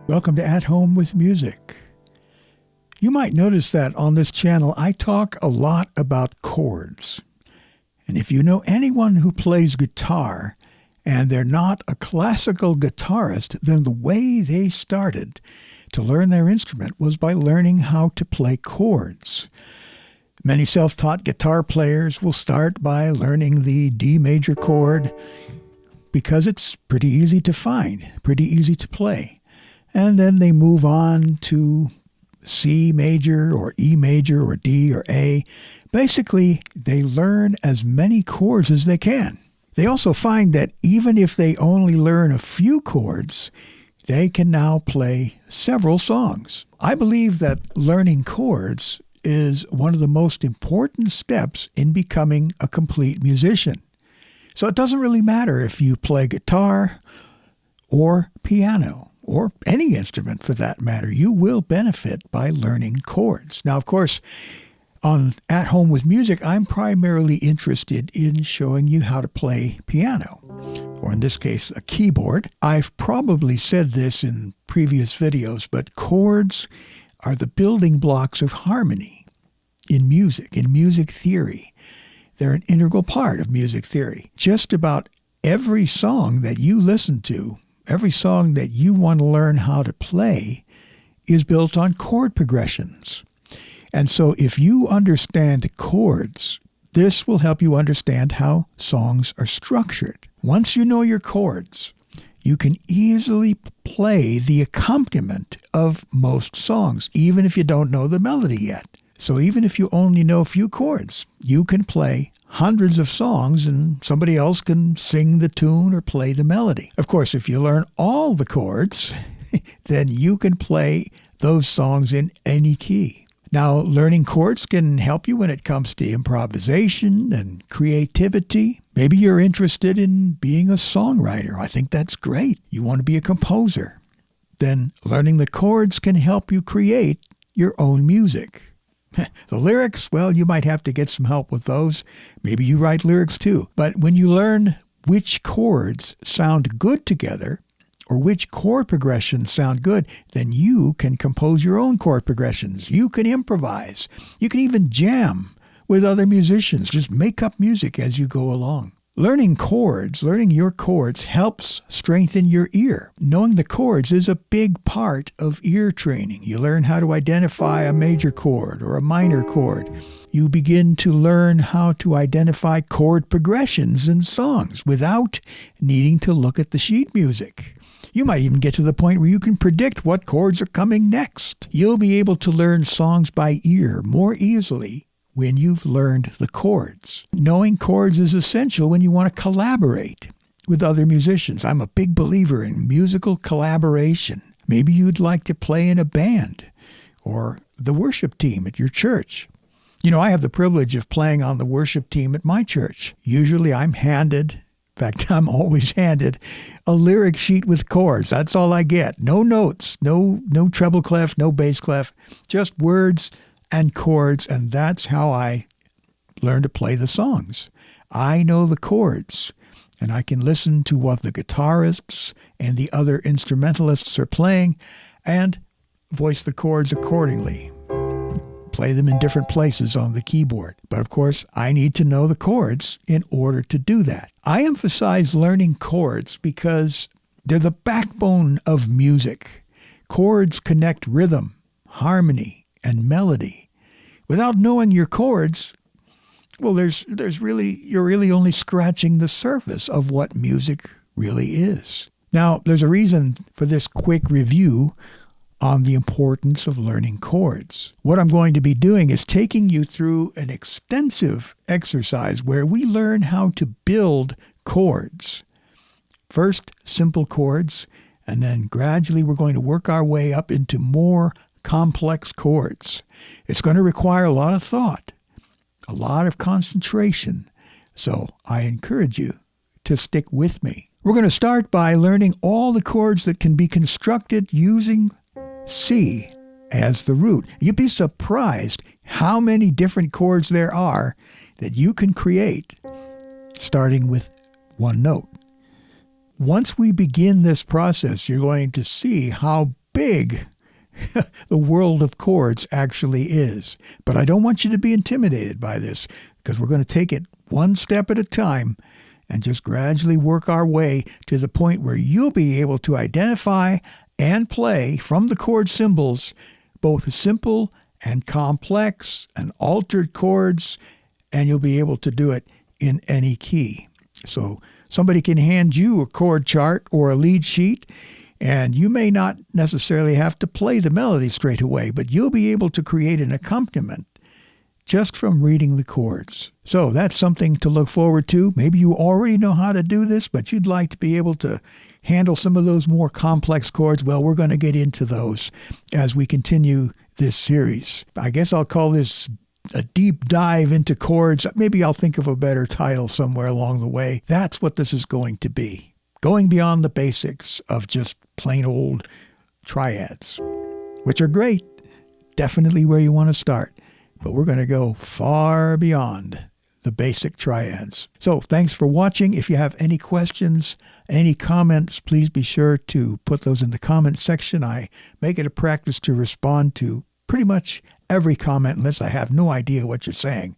Welcome to At Home with Music. You might notice that on this channel I talk a lot about chords. And if you know anyone who plays guitar and they're not a classical guitarist, then the way they started to learn their instrument was by learning how to play chords. Many self-taught guitar players will start by learning the D major chord because it's pretty easy to find, pretty easy to play. And then they move on to C major or E major or D or A. Basically, they learn as many chords as they can. They also find that even if they only learn a few chords, they can now play several songs. I believe that learning chords is one of the most important steps in becoming a complete musician. So it doesn't really matter if you play guitar or piano, or any instrument for that matter. You will benefit by learning chords. Now, of course, on At Home with Music, I'm primarily interested in showing you how to play piano, or in this case, a keyboard. I've probably said this in previous videos, but chords are the building blocks of harmony in music theory. They're an integral part of music theory. Just about every song that you listen to, every song that you want to learn how to play is built on chord progressions. And so if you understand chords, this will help you understand how songs are structured. Once you know your chords, you can easily play the accompaniment of most songs, even if you don't know the melody yet. So even if you only know a few chords, you can play hundreds of songs and somebody else can sing the tune or play the melody. Of course, if you learn all the chords, then you can play those songs in any key. Now, learning chords can help you when it comes to improvisation and creativity. Maybe you're interested in being a songwriter. I think that's great. You want to be a composer. Then learning the chords can help you create your own music. The lyrics, well, you might have to get some help with those. Maybe you write lyrics too. But when you learn which chords sound good together, or which chord progressions sound good, then you can compose your own chord progressions. You can improvise. You can even jam with other musicians. Just make up music as you go along. Learning your chords helps strengthen your ear. Knowing the chords is a big part of ear training. You learn how to identify a major chord or a minor chord. You begin to learn how to identify chord progressions in songs without needing to look at the sheet music. You might even get to the point where you can predict what chords are coming next. You'll be able to learn songs by ear more easily when you've learned the chords. Knowing chords is essential when you want to collaborate with other musicians. I'm a big believer in musical collaboration. Maybe you'd like to play in a band or the worship team at your church. You know, I have the privilege of playing on the worship team at my church. Usually I'm always handed a lyric sheet with chords. That's all I get. No notes, no treble clef, no bass clef, just words and chords, and that's how I learn to play the songs. I know the chords, and I can listen to what the guitarists and the other instrumentalists are playing and voice the chords accordingly. Play them in different places on the keyboard. But of course, I need to know the chords in order to do that. I emphasize learning chords because they're the backbone of music. Chords connect rhythm, harmony, and melody. Without knowing your chords, well, you're really only scratching the surface of what music really is. Now, there's a reason for this quick review on the importance of learning chords. What I'm going to be doing is taking you through an extensive exercise where we learn how to build chords. First, simple chords, and then gradually we're going to work our way up into more complex chords. It's going to require a lot of thought, a lot of concentration. So I encourage you to stick with me. We're going to start by learning all the chords that can be constructed using C as the root. You'd be surprised how many different chords there are that you can create starting with one note. Once we begin this process, you're going to see how big the world of chords actually is. But I don't want you to be intimidated by this, because we're going to take it one step at a time and just gradually work our way to the point where you'll be able to identify and play from the chord symbols both simple and complex and altered chords, and you'll be able to do it in any key. So somebody can hand you a chord chart or a lead sheet, and you may not necessarily have to play the melody straight away, but you'll be able to create an accompaniment just from reading the chords. So that's something to look forward to. Maybe you already know how to do this, but you'd like to be able to handle some of those more complex chords. Well, we're going to get into those as we continue this series. I guess I'll call this a deep dive into chords. Maybe I'll think of a better title somewhere along the way. That's what this is going to be. Going beyond the basics of just plain old triads, which are great. Definitely where you want to start. But we're going to go far beyond the basic triads. So thanks for watching. If you have any questions, any comments, please be sure to put those in the comments section. I make it a practice to respond to pretty much every comment unless I have no idea what you're saying.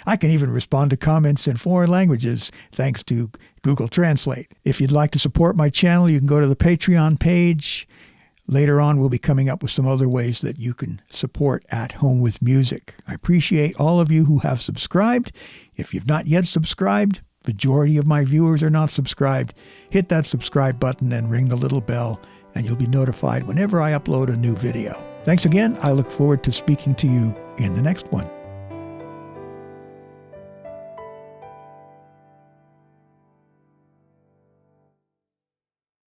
I can even respond to comments in foreign languages thanks to Google Translate. If you'd like to support my channel, you can go to the Patreon page. Later on, we'll be coming up with some other ways that you can support At Home with Music. I appreciate all of you who have subscribed. If you've not yet subscribed, majority of my viewers are not subscribed. Hit that subscribe button and ring the little bell, and you'll be notified whenever I upload a new video. Thanks again. I look forward to speaking to you in the next one.